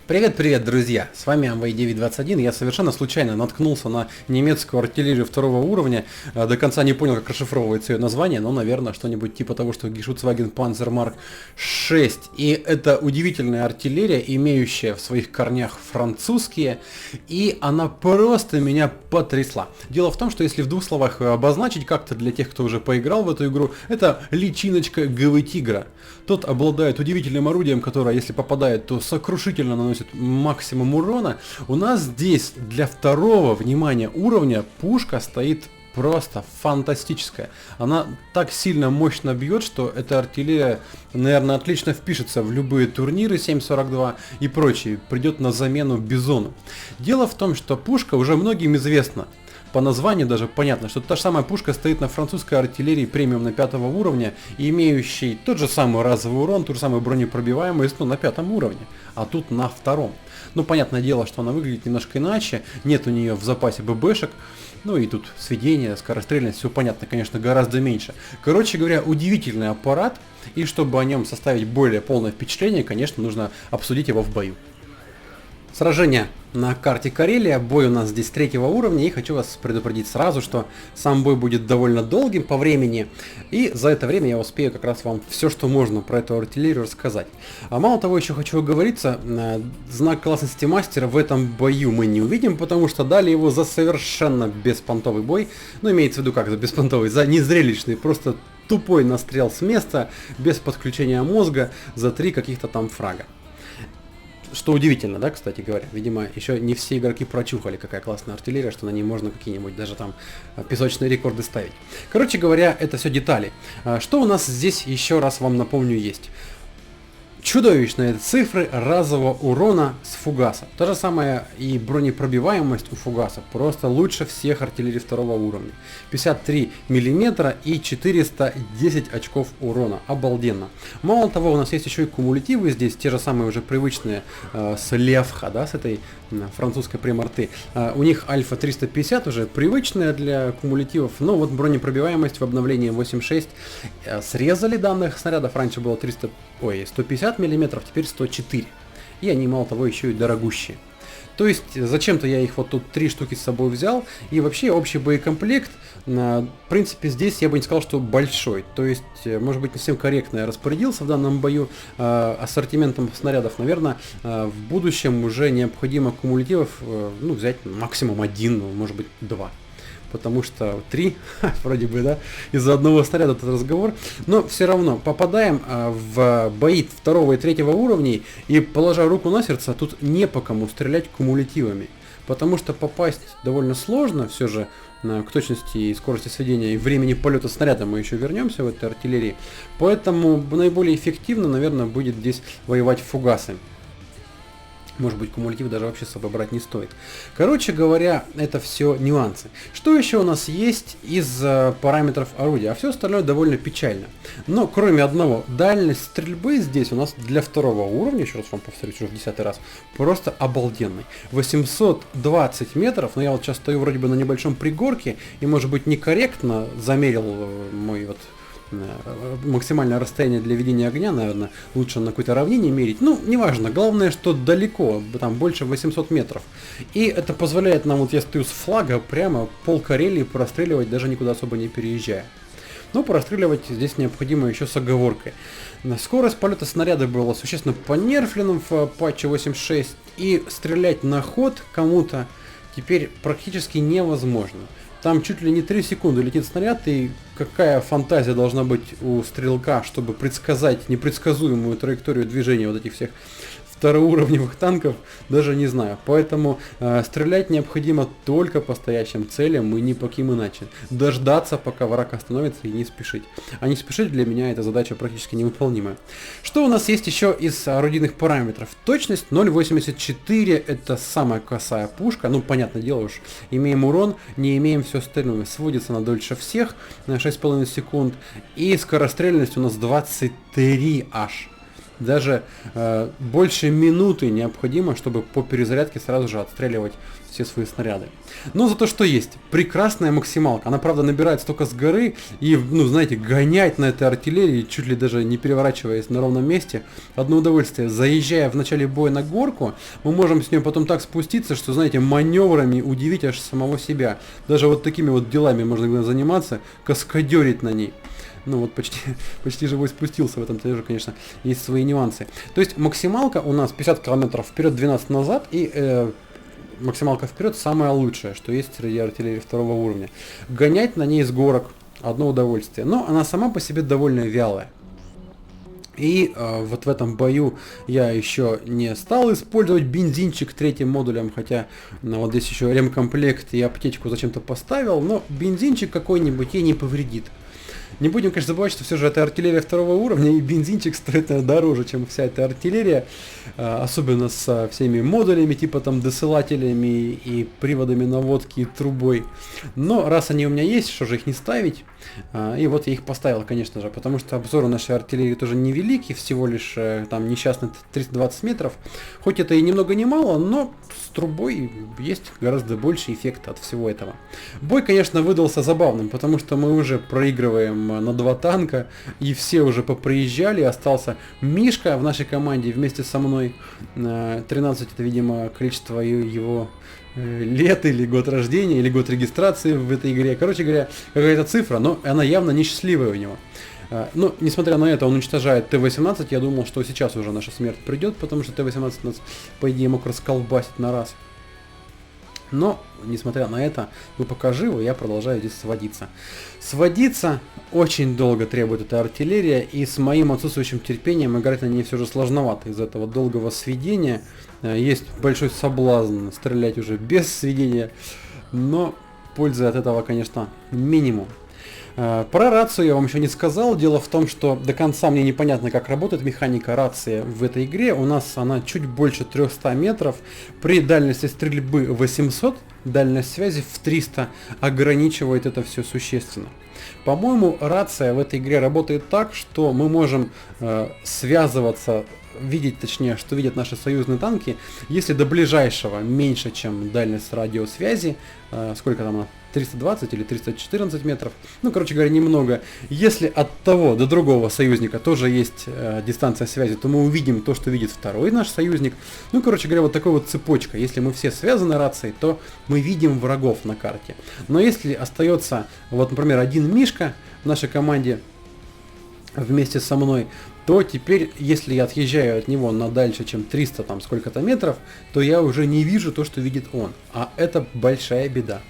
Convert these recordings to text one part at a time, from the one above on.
Привет-привет, друзья! С вами Amway921. Я совершенно случайно наткнулся на немецкую артиллерию второго уровня. До конца не понял, как расшифровывается ее название, но, наверное, что-нибудь типа того, что Geschützwagen Panzer Mark 6. И это удивительная артиллерия, имеющая в своих корнях французские, и она просто меня потрясла. Дело в том, что если в двух словах обозначить как-то для тех, кто уже поиграл в эту игру, это личиночка ГВ-тигра. Тот обладает удивительным орудием, которое, если попадает, то сокрушительно наносит максимум урона. У нас здесь для второго, внимания, уровня пушка стоит просто фантастическая. Она так сильно мощно бьет, что эта артиллерия, наверное, отлично впишется в любые турниры 7.42 и прочие. Придет на замену Бизону. Дело в том, что пушка уже многим известна. По названию даже понятно, что та же самая пушка стоит на французской артиллерии премиум на 5 уровня, имеющей тот же самый разовый урон, ту же самую бронепробиваемость, но на 5 уровне, а тут на втором. Ну, понятное дело, что она выглядит немножко иначе, нет у нее в запасе ББшек, ну и тут сведение, скорострельность, все понятно, конечно, гораздо меньше. Короче говоря, удивительный аппарат, и чтобы о нем составить более полное впечатление, конечно, нужно обсудить его в бою. Сражение на карте Карелия, бой у нас здесь 3 уровня, и хочу вас предупредить сразу, что сам бой будет довольно долгим по времени, и за это время я успею как раз вам все, что можно про эту артиллерию рассказать. А мало того, еще хочу оговориться, знак классности мастера в этом бою мы не увидим, потому что дали его за совершенно беспонтовый бой, ну имеется в виду как за беспонтовый, за незрелищный, просто тупой настрел с места, без подключения мозга, за 3 каких-то там фрага. Что удивительно, да, кстати говоря. Видимо, еще не все игроки прочухали, какая классная артиллерия, что на ней можно какие-нибудь даже там песочные рекорды ставить. Короче говоря, это все детали. Что у нас здесь, еще раз вам напомню, есть? Чудовищные цифры разового урона с фугаса. То же самое и бронепробиваемость у фугаса. Просто лучше всех артиллерий второго уровня. 53 мм и 410 очков урона. Обалденно. Мало того, у нас есть еще и кумулятивы здесь. Те же самые уже привычные с Левха, да, с этой французской премарты. У них альфа 350 уже привычная для кумулятивов. Но вот бронепробиваемость в обновлении 8.6 срезали данных снарядов. Раньше было 150 мм, теперь 104. И они, мало того, еще и дорогущие. То есть, зачем-то я их вот тут 3 штуки с собой взял. И вообще, общий боекомплект, в принципе, здесь я бы не сказал, что большой. То есть, может быть, не совсем корректно я распорядился в данном бою ассортиментом снарядов. Наверное, в будущем уже необходимо кумулятивов, ну, взять максимум 1, может быть, 2. Потому что 3, вроде бы, да, из-за одного снаряда этот разговор. Но все равно попадаем в бои 2 и 3 уровней, и, положа руку на сердце, тут не по кому стрелять кумулятивами. Потому что попасть довольно сложно, все же, к точности и скорости сведения и времени полета снаряда мы еще вернемся в этой артиллерии. Поэтому наиболее эффективно, наверное, будет здесь воевать фугасы. Может быть, кумулятив даже вообще с собой брать не стоит. Короче говоря, это все нюансы. Что еще у нас есть из параметров орудия? А все остальное довольно печально. Но кроме одного, дальность стрельбы здесь у нас для 2 уровня, еще раз вам повторюсь уже в 10 раз, просто обалденный. 820 метров, но я вот сейчас стою вроде бы на небольшом пригорке, и может быть некорректно замерил мой вот максимальное расстояние для ведения огня, наверное, лучше на какой-то равнине мерить. Ну, неважно, главное, что далеко, там больше 800 метров. И это позволяет нам, вот я стою с флага, прямо пол Карелии простреливать, даже никуда особо не переезжая. Но простреливать здесь необходимо еще с оговоркой. Скорость полета снаряда была существенно понерфлена в патче 8.6, и стрелять на ход кому-то теперь практически невозможно. Там чуть ли не 3 секунды летит снаряд, и какая фантазия должна быть у стрелка, чтобы предсказать непредсказуемую траекторию движения вот этих всех второуровневых танков, даже не знаю. Поэтому стрелять необходимо только по стоящим целям и ни по каким иначе. Дождаться, пока враг остановится, и не спешить. А не спешить для меня эта задача практически невыполнимая. Что у нас есть еще из орудийных параметров? Точность 0.84, это самая косая пушка. Ну, понятное дело уж, имеем урон, не имеем все остальное. Сводится она дольше всех, на 6,5 секунд. И скорострельность у нас 23 аж. даже больше минуты необходимо, чтобы по перезарядке сразу же отстреливать все свои снаряды. Но зато что есть? Прекрасная максималка. Она, правда, набирается только с горы, и, ну, знаете, гонять на этой артиллерии, чуть ли даже не переворачиваясь на ровном месте, одно удовольствие. Заезжая в начале боя на горку, мы можем с нее потом так спуститься, что, знаете, маневрами удивить аж самого себя. Даже вот такими вот делами можно заниматься, каскадерить на ней. Ну вот почти живой спустился, в этом тоже, конечно, есть свои нюансы. То есть максималка у нас 50 километров вперед, 12 назад, и максималка вперед самое лучшее, что есть среди артиллерии второго уровня. Гонять на ней с горок одно удовольствие, но она сама по себе довольно вялая. И вот в этом бою я еще не стал использовать бензинчик третьим модулем, хотя вот здесь еще ремкомплект и аптечку зачем-то поставил, но бензинчик какой-нибудь ей не повредит. Не будем, конечно, забывать, что все же это артиллерия второго уровня, и бензинчик стоит дороже, чем вся эта артиллерия, особенно со всеми модулями, типа там досылателями и приводами наводки и трубой. Но раз они у меня есть, что же их не ставить? И вот я их поставил, конечно же, потому что обзор у нашей артиллерии тоже невеликий, всего лишь там несчастных 320 метров. Хоть это и ни много ни мало, но с трубой есть гораздо больше эффекта от всего этого. Бой, конечно, выдался забавным, потому что мы уже проигрываем на 2 танка, и все уже попроезжали, остался Мишка в нашей команде вместе со мной. 13 это, видимо, количество его лет или год рождения, или год регистрации в этой игре. Короче говоря, какая-то цифра, но она явно несчастливая у него. Но, несмотря на это, он уничтожает Т-18. Я думал, что сейчас уже наша смерть придет, потому что Т-18 нас, по идее, мог расколбасить на раз. Но, несмотря на это, мы пока живы, я продолжаю здесь сводиться. Сводиться очень долго требует эта артиллерия, и с моим отсутствующим терпением играть на ней все же сложновато из-за этого долгого сведения. Есть большой соблазн стрелять уже без сведения, но пользы от этого, конечно, минимум. Про рацию я вам еще не сказал. Дело в том, что до конца мне непонятно, как работает механика рации в этой игре. У нас она чуть больше 300 метров. При дальности стрельбы 800, дальность связи в 300 ограничивает это все существенно. По-моему, рация в этой игре работает так, что мы можем связываться, видеть, точнее, что видят наши союзные танки, если до ближайшего меньше, чем дальность радиосвязи, сколько там она, 320 или 314 метров, ну, короче говоря, немного. Если от того до другого союзника тоже есть дистанция связи, то мы увидим то, что видит второй наш союзник. Ну, короче говоря, вот такой вот цепочка. Если мы все связаны рацией, то мы видим врагов на карте. Но если остается, вот, например, один Мишка в нашей команде вместе со мной, то теперь, если я отъезжаю от него на дальше, чем 300 там сколько-то метров, то я уже не вижу то, что видит он. А это большая беда.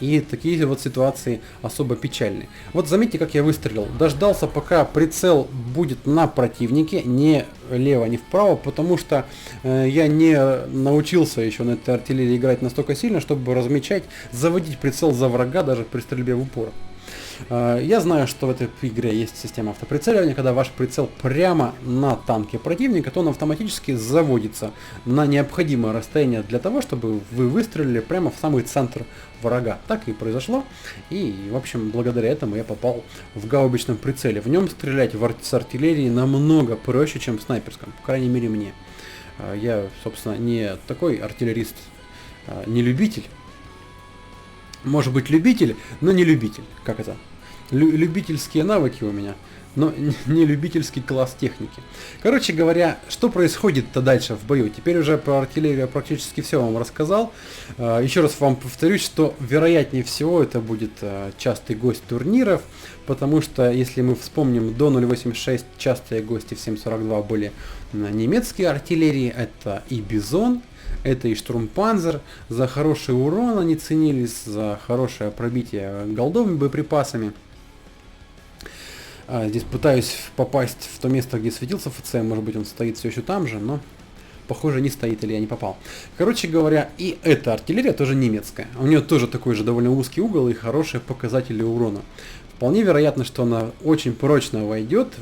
И такие вот ситуации особо печальные. Вот заметьте, как я выстрелил. Дождался, пока прицел будет на противнике, не лево, не вправо, потому что я не научился еще на этой артиллерии играть настолько сильно, чтобы размечать, заводить прицел за врага даже при стрельбе в упор. Я знаю, что в этой игре есть система автоприцеливания, когда ваш прицел прямо на танке противника, то он автоматически заводится на необходимое расстояние для того, чтобы вы выстрелили прямо в самый центр врага. Так и произошло, и, в общем, благодаря этому я попал в гаубичном прицеле. В нем стрелять с артиллерии намного проще, чем в снайперском, по крайней мере мне. Я, собственно, не такой артиллерист, не любитель. Может быть любитель, но не любитель. Как это? Любительские навыки у меня, но не любительский класс техники. Короче говоря, что происходит-то дальше в бою? Теперь уже про артиллерию я практически все вам рассказал. Еще раз вам повторюсь, что вероятнее всего это будет частый гость турниров, потому что, если мы вспомним, до 0.86 частые гости в 7.42 были немецкие артиллерии, это и Бизон, это и Штурмпанзер. За хороший урон они ценились, за хорошее пробитие голдовыми боеприпасами. Здесь пытаюсь попасть в то место, где светился ФЦ, может быть он стоит все еще там же, но похоже не стоит, или я не попал. Короче говоря, и эта артиллерия тоже немецкая. У нее тоже такой же довольно узкий угол и хорошие показатели урона. Вполне вероятно, что она очень прочно войдет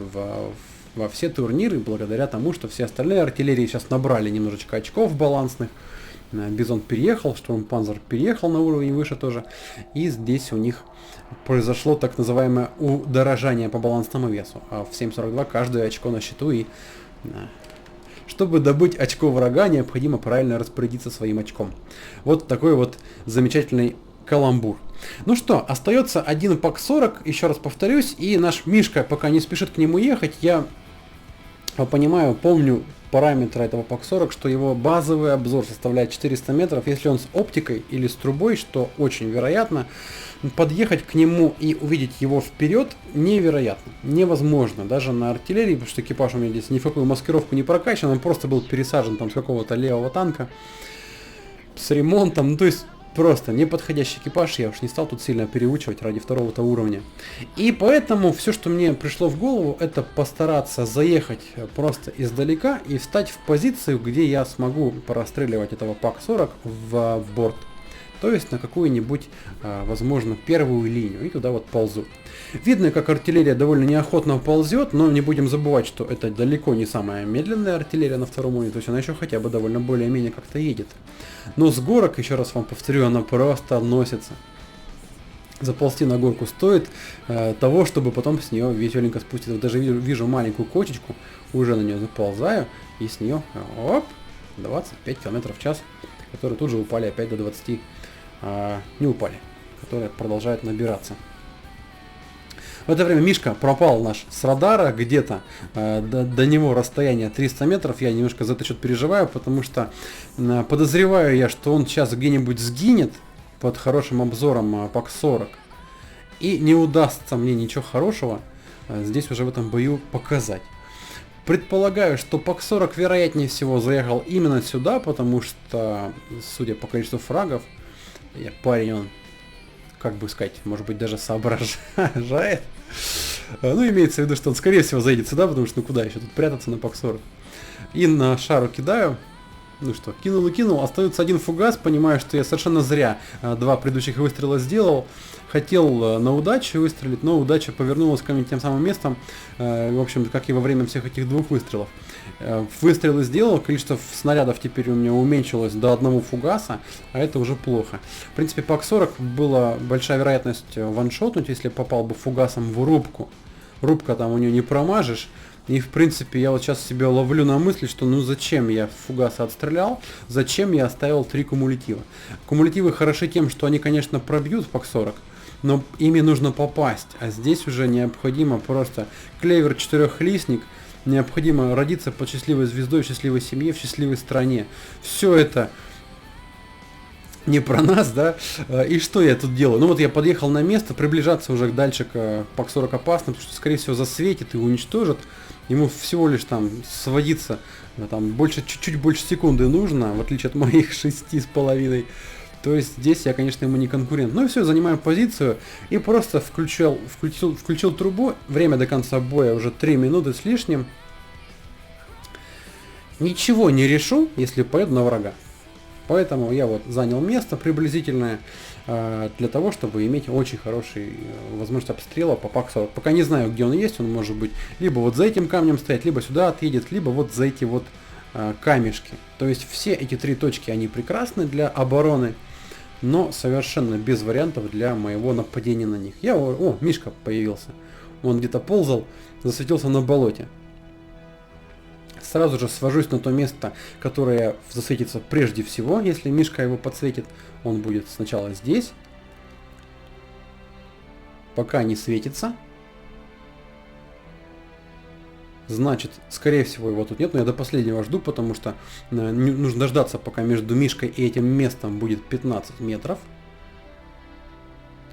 во все турниры, благодаря тому, что все остальные артиллерии сейчас набрали немножечко очков балансных. Бизон переехал, Штурмпанзер переехал на уровень выше тоже. И здесь у них произошло так называемое удорожание по балансному весу. А в 7.42 каждое очко на счету, и Да. Чтобы добыть очко врага, необходимо правильно распорядиться своим очком. Вот такой вот замечательный каламбур. Ну что, остается один пак 40, еще раз повторюсь, и наш Мишка пока не спешит к нему ехать, я понимаю, помню параметры этого пак 40, что его базовый обзор составляет 400 метров, если он с оптикой или с трубой, что очень вероятно, подъехать к нему и увидеть его вперед невероятно, невозможно, даже на артиллерии, потому что экипаж у меня здесь ни в какую маскировку не прокачан, он просто был пересажен там с какого-то левого танка, с ремонтом, ну то есть просто неподходящий экипаж, я уж не стал тут сильно переучивать ради второго-то уровня. И поэтому все, что мне пришло в голову, это постараться заехать просто издалека и встать в позицию, где я смогу простреливать этого пак 40 в борт. То есть на какую-нибудь, возможно, первую линию, и туда вот ползу. Видно, как артиллерия довольно неохотно ползет, но не будем забывать, что это далеко не самая медленная артиллерия на втором уровне, то есть она еще хотя бы довольно более-менее как-то едет. Но с горок, еще раз вам повторю, она просто носится. Заползти на горку стоит того, чтобы потом с нее веселенько спуститься. Вот даже вижу маленькую кочечку, уже на нее заползаю, и с нее, оп, 25 км в час, которые тут же упали опять до 20, не упали, которые продолжают набираться. В это время Мишка пропал наш с радара, где-то до него расстояние 300 метров. Я немножко за этот счет переживаю, потому что подозреваю я, что он сейчас где-нибудь сгинет под хорошим обзором пак 40. И не удастся мне ничего хорошего здесь уже в этом бою показать. Предполагаю, что пак 40 вероятнее всего заехал именно сюда, потому что, судя по количеству фрагов, парень он, как бы сказать, может быть даже соображает. Ну, имеется в виду, что он скорее всего заедет сюда, потому что ну куда еще тут прятаться на пак 40. И на шару кидаю. Ну что, кинул и кинул. Остается один фугас, понимаю, что я совершенно зря два предыдущих выстрела сделал. Хотел на удачу выстрелить, но удача повернулась ко мне тем самым местом, в общем, как и во время всех этих двух выстрелов. Выстрелы сделал, количество снарядов теперь у меня уменьшилось до одного фугаса, а это уже плохо. В принципе, пак 40 была большая вероятность ваншотнуть, если попал бы фугасом в рубку. Рубка там у нее не промажешь. И в принципе я вот сейчас себя ловлю на мысли, что ну зачем я фугаса отстрелял, зачем я оставил 3 кумулятива. Кумулятивы хороши тем, что они, конечно, пробьют пак 40, но ими нужно попасть, а здесь уже необходимо просто клевер 4-листник, необходимо родиться под счастливой звездой, в счастливой семье, в счастливой стране. Все это не про нас, да, и что я тут делаю? Ну вот я подъехал на место, приближаться уже дальше к пак 40 опасно, потому что скорее всего засветит и уничтожит. Ему всего лишь там сводиться, там чуть-чуть больше секунды нужно, в отличие от моих 6,5. То есть здесь я, конечно, ему не конкурент. Ну и все, занимаю позицию и просто включил трубу. Время до конца боя уже 3 минуты с лишним. Ничего не решу, если поеду на врага. Поэтому я вот занял место приблизительное для того, чтобы иметь очень хороший возможность обстрела по пак 40. Пока не знаю, где он есть, он может быть либо вот за этим камнем стоять, либо сюда отъедет, либо вот за эти вот камешки. То есть все эти 3 точки, они прекрасны для обороны, но совершенно без вариантов для моего нападения на них. О, Мишка появился. Он где-то ползал, засветился на болоте. Сразу же свожусь на то место, которое засветится прежде всего, если Мишка его подсветит. Он будет сначала здесь, пока не светится. Значит, скорее всего его тут нет, но я до последнего жду, потому что нужно дождаться, пока между Мишкой и этим местом будет 15 метров.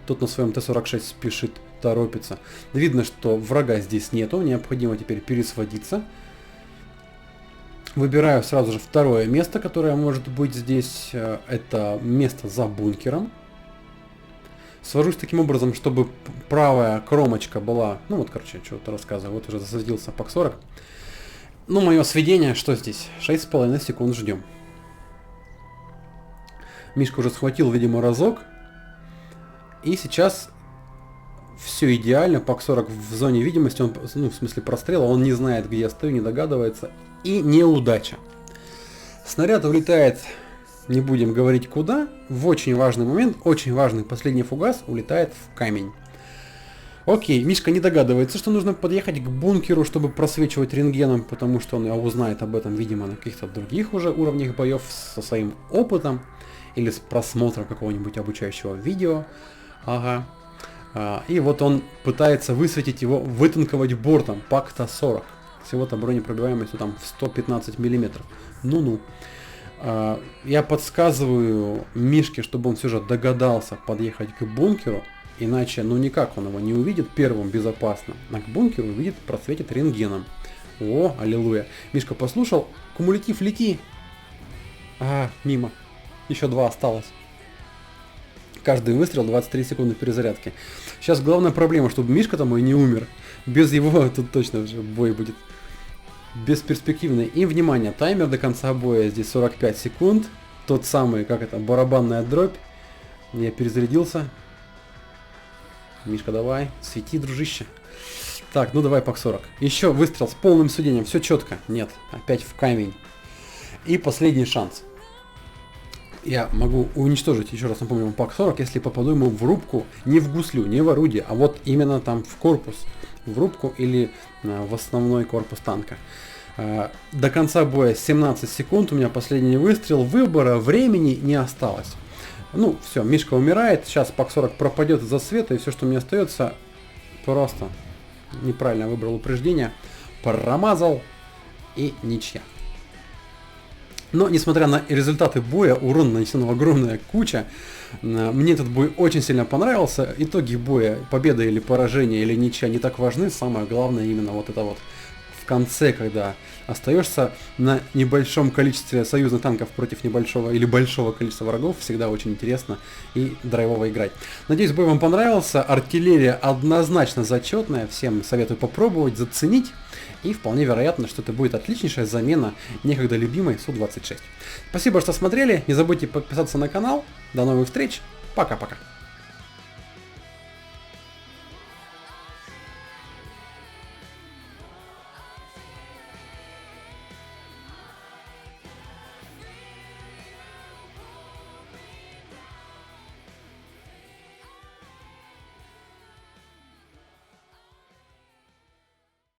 Тот на своем Т-46 спешит, торопится. Видно, что врага здесь нету, необходимо теперь пересводиться. Выбираю сразу же второе место, которое может быть здесь. Это место за бункером. Свожусь таким образом, чтобы правая кромочка была... Ну вот, короче, что-то рассказываю. Вот уже засветился пак 40. Ну, мое сведение, что здесь? 6,5 секунд ждем. Мишка уже схватил, видимо, разок. И сейчас все идеально. Пак 40 в зоне видимости, он, ну, в смысле прострела, он не знает, где я стою, не догадывается. И неудача. Снаряд улетает, не будем говорить куда, в очень важный момент, очень важный последний фугас улетает в камень. Окей, Мишка не догадывается, что нужно подъехать к бункеру, чтобы просвечивать рентгеном, потому что он узнает об этом, видимо, на каких-то других уже уровнях боев со своим опытом или с просмотром какого-нибудь обучающего видео. Ага. И вот он пытается высветить его, вытанковать бортом Пакта 40. Всего-то бронепробиваемостью там в 115 миллиметров. Ну-ну. Я подсказываю Мишке, чтобы он все же догадался подъехать к бункеру. Иначе, ну никак он его не увидит первым безопасно. А к бункеру увидит, просветит рентгеном. О, аллилуйя. Мишка послушал. Кумулятив, лети. Ага, мимо. Еще 2 осталось. Каждый выстрел 23 секунды перезарядки. Сейчас главная проблема, чтобы Мишка там и не умер. Без его тут точно уже бой будет бесперспективный. И, внимание, таймер до конца боя здесь 45 секунд. Тот самый, как это, барабанная дробь. Я перезарядился. Мишка, давай, свети, дружище. Так, ну давай, ПАК-40. Еще выстрел с полным судением, все четко. Нет, опять в камень. И последний шанс. Я могу уничтожить, еще раз напомню, ПАК-40, если попаду ему в рубку, не в гуслю, не в орудие, а вот именно там в корпус. В рубку или в основной корпус танка. До конца боя 17 секунд, у меня последний выстрел, выбора времени не осталось. Ну, все, Мишка умирает, сейчас ПАК-40 пропадет из-за света, и все, что мне остается, просто неправильно выбрал упреждение, промазал и ничья. Но, несмотря на результаты боя, урон нанесен огромная куча. Мне этот бой очень сильно понравился. Итоги боя, победа или поражение, или ничья не так важны. Самое главное именно вот это вот в конце, когда остаешься на небольшом количестве союзных танков против небольшого или большого количества врагов. Всегда очень интересно и драйвово играть. Надеюсь, бой вам понравился. Артиллерия однозначно зачетная. Всем советую попробовать, заценить. И вполне вероятно, что это будет отличнейшая замена некогда любимой Су-26. Спасибо, что смотрели. Не забудьте подписаться на канал. До новых встреч. Пока-пока.